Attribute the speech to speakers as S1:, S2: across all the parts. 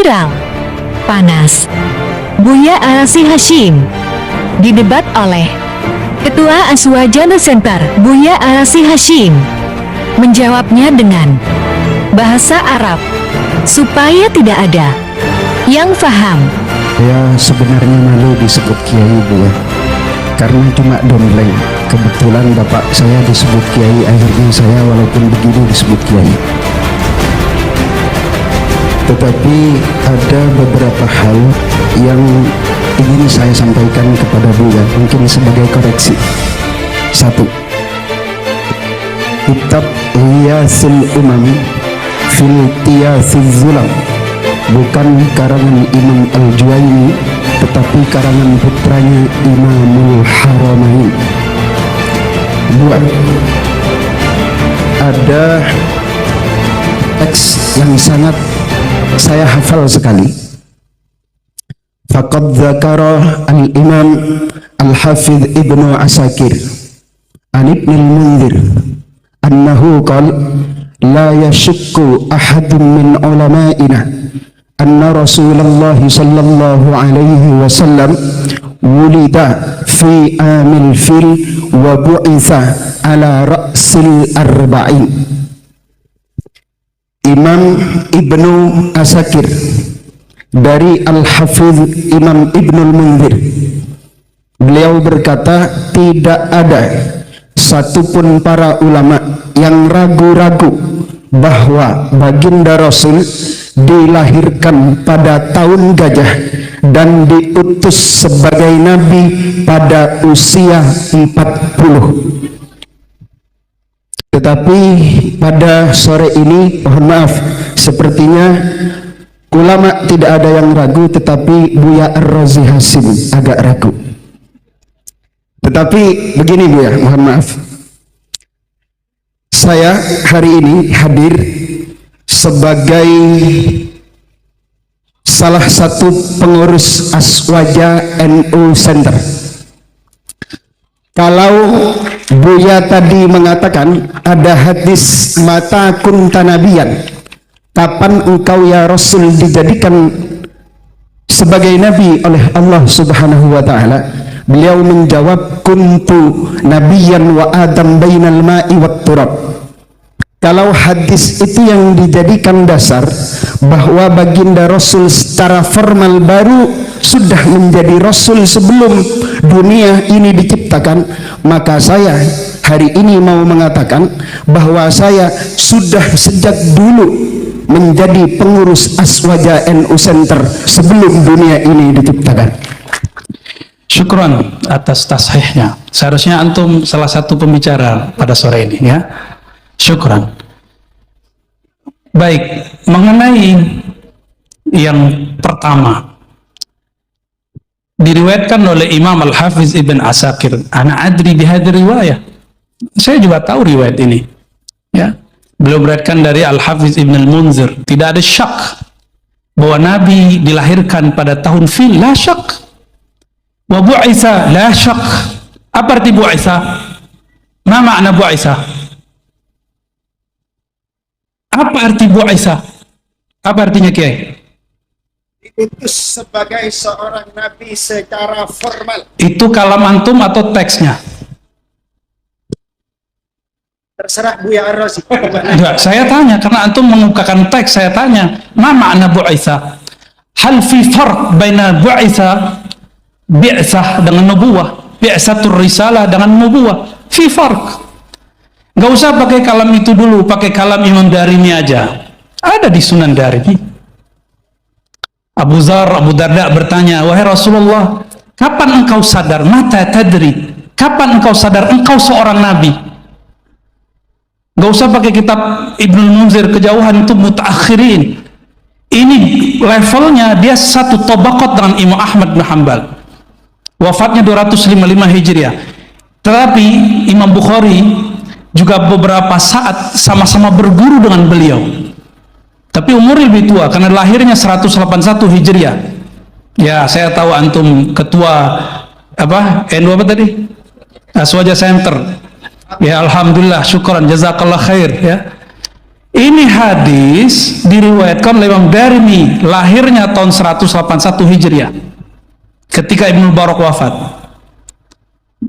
S1: Viral, panas, Buya Arasy Hasyim didebat oleh Ketua Aswajana Center Buya Arasy Hasyim. Menjawabnya dengan bahasa Arab supaya tidak ada yang paham.
S2: Ya, sebenarnya malu disebut kiai, Bu, ya. Karena cuma dombleng. Kebetulan bapak saya disebut kiai, akhirnya saya walaupun begini disebut kiai. Tetapi ada beberapa hal yang ingin saya sampaikan kepada Buya, mungkin sebagai koreksi. Satu, kitab Ghiyasul Umam fil Tiyasil Zulam bukan karangan Imam Al-Juwaini, tetapi karangan putranya Imamul Haramain. Dua, ada teks yang sangat saya hafal sekali. Faqad dzakara al-Imam Al-Hafidh Ibnu Asakir an Ibn al-Munzir annahu qala la yashukku ahadun min ulama'ina anna Rasulullah sallallahu alaihi wasallam wulida fi amil fil wa bu'itha ala ra'sil arba'in. Imam Ibnu Asakir dari Al-Hafidh Imam Ibnul Munzir, beliau berkata, tidak ada satupun para ulama yang ragu-ragu bahwa baginda Rasul dilahirkan pada tahun gajah dan diutus sebagai nabi pada usia 40. Tetapi pada sore ini, mohon maaf, sepertinya ulama tidak ada yang ragu, tetapi Buya Ar-Razi Hasyim agak ragu. Tetapi begini Buya, mohon maaf, saya hari ini hadir sebagai salah satu pengurus Aswaja NU Center. Kalau Buya tadi mengatakan ada hadis mata kunta nabiyan, kapan engkau ya Rasul dijadikan sebagai nabi oleh Allah Subhanahu wa taala? Beliau menjawab, kuntu nabiyan wa adam bainal ma'i wat turab. Kalau hadis itu yang dijadikan dasar bahwa baginda Rasul secara formal baru sudah menjadi Rasul sebelum dunia ini diciptakan, maka saya hari ini mau mengatakan bahwa saya sudah sejak dulu menjadi pengurus Aswaja NU Center sebelum dunia ini diciptakan.
S3: Syukron atas tasihnya. Seharusnya antum salah satu pembicara pada sore ini, ya. Syukran. Baik, mengenai yang pertama, diriwayatkan oleh Imam Al-Hafiz Ibn Asakir, ana adri bihadhi riwayah. Saya juga tahu riwayat ini, ya. Beliau meriwayatkan dari Al-Hafiz Ibn Al-Munzir, tidak ada syak bahwa Nabi dilahirkan pada tahun fil, la syak. Wa bu'itha, la syak. Apa arti bu'itha? Ma makna bu'itha? Apa arti bu'itha? Apa artinya, Kiai?
S2: Diutus sebagai seorang nabi secara formal.
S3: Itu kalam antum atau teksnya?
S2: Terserah Buya Ar-Razi.
S3: Enggak, saya tanya karena antum mengukakan teks, saya tanya, ma makna bu'itha? Hal fi farq baina bu'itha bi'tsah dengan nubuwah, bi'tsatur risalah dengan nubuwah, fi farq. Nggak usah pakai kalam itu dulu, pakai kalam Imam Darimi aja. Ada di Sunan Darimi. Abu Darda bertanya, wahai Rasulullah, kapan engkau sadar? Mata tadri? Kapan engkau sadar engkau seorang nabi? Nggak usah pakai kitab Ibnu Munzir, kejauhan itu mutaakhirin. Ini levelnya dia satu tabaqat dengan Imam Ahmad bin Hanbal. Wafatnya 255 Hijriah. Tetapi Imam Bukhari juga beberapa saat sama-sama berguru dengan beliau, tapi umur lebih tua karena lahirnya 181 Hijriah. Ya, saya tahu antum ketua apa NU apa tadi, Aswaja Center. Ya, alhamdulillah, syukran, jazakallah khair, ya. Ini hadis diriwayatkan oleh Imam Darimi, lahirnya tahun 181 Hijriah ketika Ibnu Barak wafat.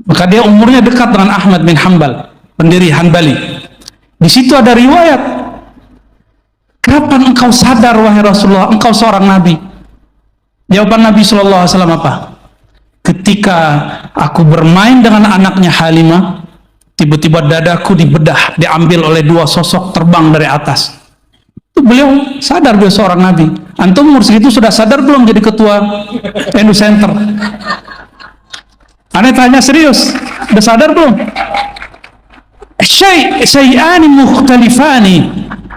S3: Maka dia umurnya dekat dengan Ahmad bin Hanbal, pendiri Hanbali. Di situ ada riwayat, kapan engkau sadar wahai Rasulullah engkau seorang nabi? Jawaban Nabi SAW apa? Ketika aku bermain dengan anaknya Halimah, tiba-tiba dadaku dibedah, diambil oleh dua sosok terbang dari atas. Itu beliau sadar beliau seorang nabi. Antum umur segitu sudah sadar belum jadi ketua Enu Center? Aneh tanya serius, udah sadar belum? Syai'ani mukhtalifani,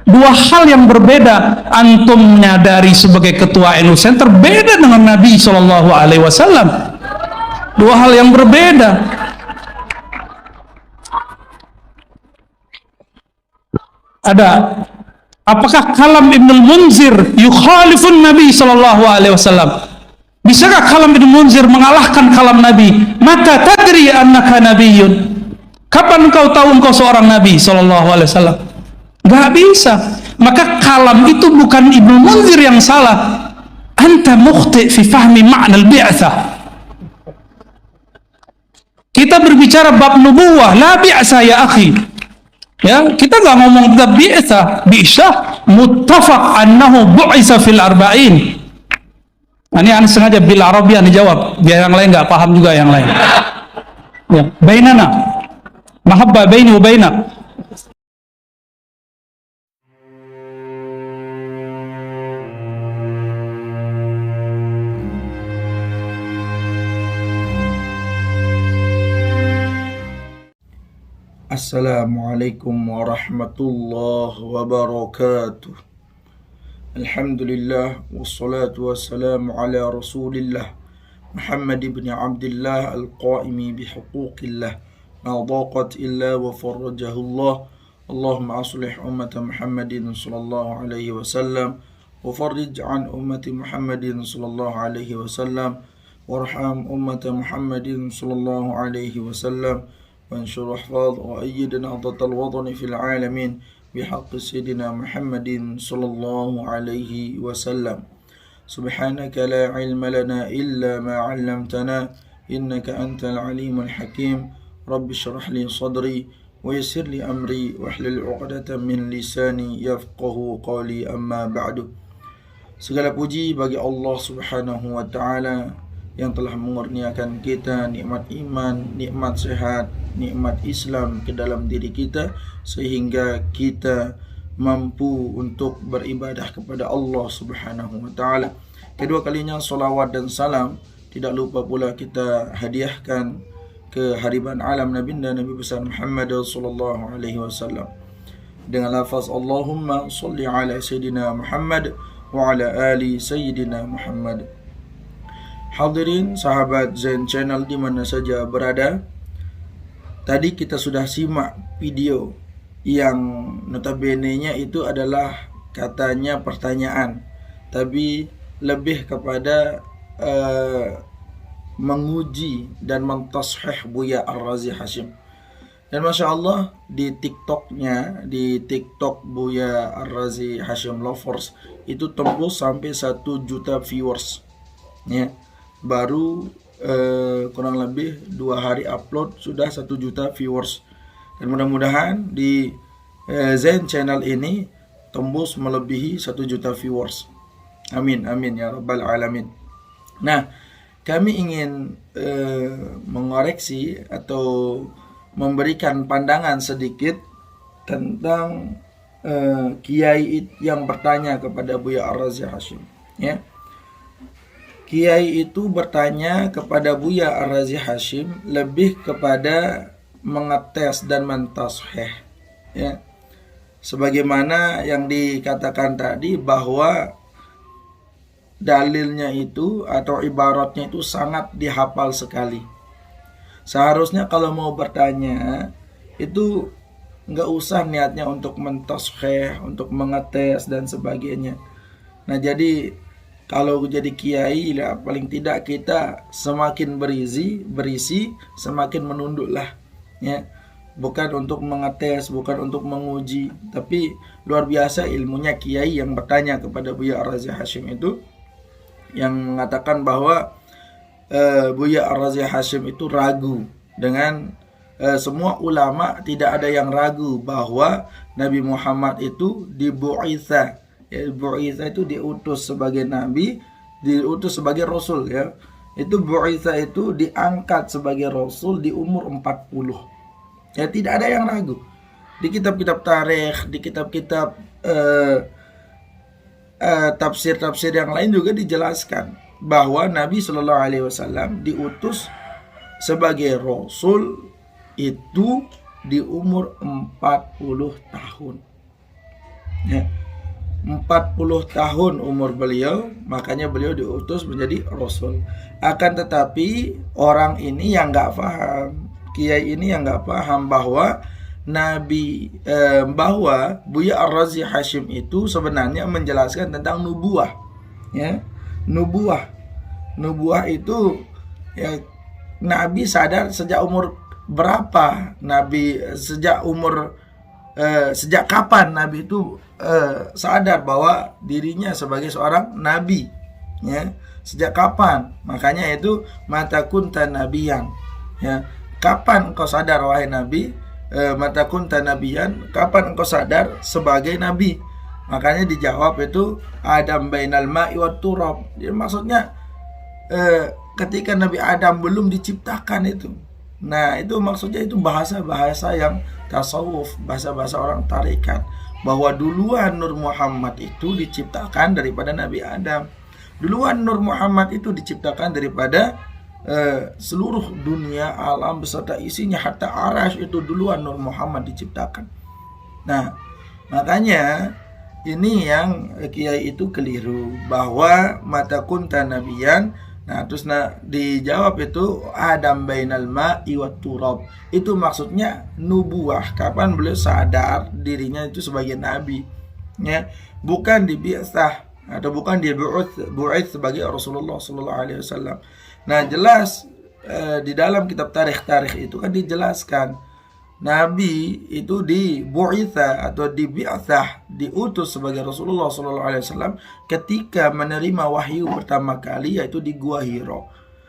S3: dua hal yang berbeda. Antum menyadari sebagai ketua Enu Center beda dengan Nabi SAW. Dua hal yang berbeda. Ada, apakah kalam Ibnul Munzir yukhalifun Nabi SAW? Bisakah kalam Ibnul Munzir mengalahkan kalam Nabi? Maka tadri annaka nabiyyun, kapan engkau tahu engkau seorang Nabi SAW? Gak bisa. Maka kalam itu bukan Ibnul Munzir yang salah. Anta mukhti fi fahmi ma'na al-bi'tsah. Kita berbicara bab nubuwah, la bi'tsah ya akhi. Ya, kita nggak ngomong tentang bi'tsah muttafaq annahu bu'isa fil arba'in. Ini aneh sengaja bil Arabian dijawab biar yang lain nggak paham juga yang lain. Ya, bainana mahabbah baini wa bainak.
S4: Assalamualaikum warahmatullahi wabarakatuh. Alhamdulillah wassalatu wassalamu ala rasulillah Muhammad ibn Abdullah al-qaimi bihuquqillah ma daqat illa wa farrajahu Allah. Allahumma aslih ummata Muhammadin sallallahu alaihi wasallam wa farrij an ummati Muhammadin sallallahu alaihi wasallam warham ummata Muhammadin sallallahu alaihi wasallam وانشر احفظ وأيد نهضة الوطن في العالمين بحق سيدنا محمد صلى الله عليه وسلم. سبحانك لا علم لنا إلا ما علمتنا إنك أنت العليم الحكيم. رب اشرح لي صدري ويسر لي أمري واحلل عقدة من لساني يفقه قولي. أما بعد. Segala puji bagi Allah Subhanahu wa taala yang telah mengurniakan kita nikmat iman, nikmat sehat, nikmat Islam ke dalam diri kita sehingga kita mampu untuk beribadah kepada Allah Subhanahu wa taala. Kedua kalinya salawat dan salam tidak lupa pula kita hadiahkan ke hariban alam Nabi besar Muhammad sallallahu alaihi wasallam dengan lafaz Allahumma shalli ala sayyidina Muhammad wa ala ali sayyidina Muhammad. Hadirin sahabat Zen Channel di mana saja berada, tadi kita sudah simak video yang notabene-nya itu adalah katanya pertanyaan, tapi lebih kepada menguji dan mentashih Buya Ar-Razi Hashim. Dan Masya Allah di TikTok Buya Ar-Razi Hashim Lovers itu tembus sampai 1 juta viewers ya. Baru kurang lebih 2 hari upload sudah 1 juta viewers. Dan mudah-mudahan di Zen Channel ini tembus melebihi 1 juta viewers. Amin, amin ya rabbal alamin. Nah, kami ingin mengoreksi atau memberikan pandangan sedikit tentang kiai yang bertanya kepada Buya Ar-Razi Hashim ya. Kiai itu bertanya kepada Buya Ar-Razi Hashim lebih kepada mengetes dan mentashih ya. Sebagaimana yang dikatakan tadi bahwa dalilnya itu atau ibaratnya itu sangat dihafal sekali. Seharusnya kalau mau bertanya itu nggak usah niatnya untuk mentashih, untuk mengetes dan sebagainya. Nah jadi kalau jadi kiai ya paling tidak kita semakin berisi semakin menunduklah ya. bukan untuk mengetes, bukan untuk menguji, tapi luar biasa ilmunya kiai yang bertanya kepada Buya Ar-Razi Hashim itu, yang mengatakan bahwa Buya Ar-Razi Hashim itu ragu dengan semua ulama, tidak ada yang ragu bahwa Nabi Muhammad itu dibu'itsa. Bu'itsa itu diutus sebagai nabi, diutus sebagai rasul ya. Itu bu'itsa itu diangkat sebagai rasul di umur 40. Ya, tidak ada yang ragu. Di kitab-kitab tarikh, di kitab-kitab tafsir-tafsir yang lain juga dijelaskan bahwa Nabi Shallallahu Alaihi Wasallam diutus sebagai rasul itu di umur 40 tahun. Ya. 40 tahun umur beliau, makanya beliau diutus menjadi rasul. Akan tetapi orang ini yang nggak paham, kiai ini yang nggak paham bahwa bahwa Buya Ar-Razi Hashim itu sebenarnya menjelaskan tentang nubuah, ya. Nubuah itu ya, Nabi sadar sejak umur berapa? Sejak kapan Nabi itu sadar bahwa dirinya sebagai seorang nabi, ya. Sejak kapan? Makanya itu mata kunta nabiyan, ya. Kapan engkau sadar wahai nabi? Mata kunta nabiyan, kapan engkau sadar sebagai nabi? Makanya dijawab itu Adam bainal ma'i wat turab. Jadi maksudnya ketika Nabi Adam belum diciptakan itu. Nah, itu maksudnya itu bahasa-bahasa yang tasawuf, bahasa-bahasa orang tarekat, bahwa duluan Nur Muhammad itu diciptakan daripada Nabi Adam. Duluan Nur Muhammad itu diciptakan daripada seluruh dunia alam beserta isinya, hatta arasy itu duluan Nur Muhammad diciptakan. Nah, makanya ini yang kiai itu keliru bahwa mata kunta nabiyan. Nah, terus dijawab itu Adam bainal ma'i wat turab. Itu maksudnya nubuah, kapan beliau sadar dirinya itu sebagai nabi, ya. Bukan dibi'tsah atau bukan dibu'its sebagai Rasulullah sallallahu alaihi wasallam. Nah, jelas di dalam kitab tarikh itu kan dijelaskan Nabi itu dibu'itsa atau dibi'tsah, diutus sebagai Rasulullah sallallahu alaihi wasallam ketika menerima wahyu pertama kali, yaitu di Gua Hira.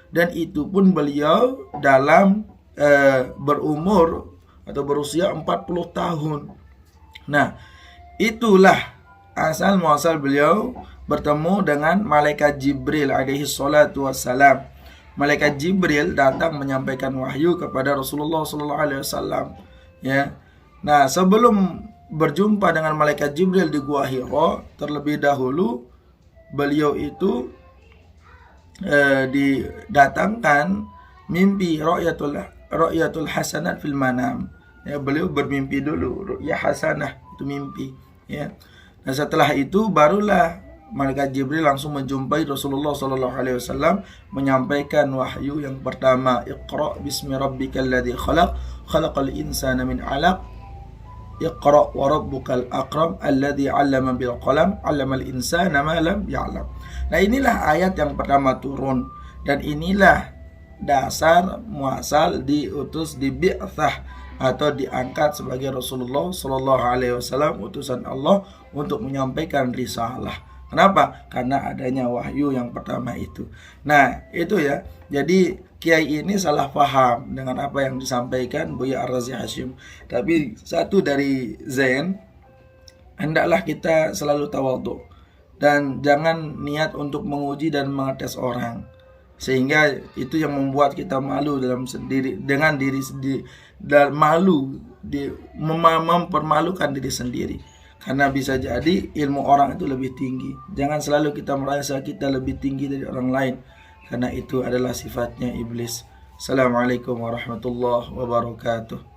S4: Dan itu pun beliau dalam berumur atau berusia 40 tahun. Nah, itulah asal muasal beliau bertemu dengan malaikat Jibril alaihi salatu wassalam. Malaikat Jibril datang menyampaikan wahyu kepada Rasulullah sallallahu alaihi wasallam, ya. Nah, sebelum berjumpa dengan malaikat Jibril di Gua Hira, terlebih dahulu beliau itu didatangkan mimpi ru'yatul hasanat fil manam. Ya, beliau bermimpi dulu, ru'yah hasanah itu mimpi, ya. Nah, setelah itu barulah malaikat Jibril langsung menjumpai Rasulullah sallallahu alaihi wasallam menyampaikan wahyu yang pertama, Iqra bismi rabbikal ladzi khalaq, khalaqal insana min 'alaq, Iqra wa rabbukal akram alladzi 'allama bil qalam, 'allamal insana ma lam ya'lam. Nah, inilah ayat yang pertama turun, dan inilah dasar muasal diutus, dibi'tsah atau diangkat sebagai Rasulullah sallallahu alaihi wasallam, utusan Allah untuk menyampaikan risalah. Kenapa? Karena adanya wahyu yang pertama itu. Nah, itu ya. Jadi kiai ini salah paham dengan apa yang disampaikan Buya Ar-Razi Hashim. Tapi satu dari Zain, hendaklah kita selalu tawadhu dan jangan niat untuk menguji dan mengetes orang, sehingga itu yang membuat kita malu dengan diri sendiri, dan mempermalukan diri sendiri. Karena bisa jadi ilmu orang itu lebih tinggi. Jangan selalu kita merasa kita lebih tinggi dari orang lain, karena itu adalah sifatnya iblis. Assalamualaikum warahmatullahi wabarakatuh.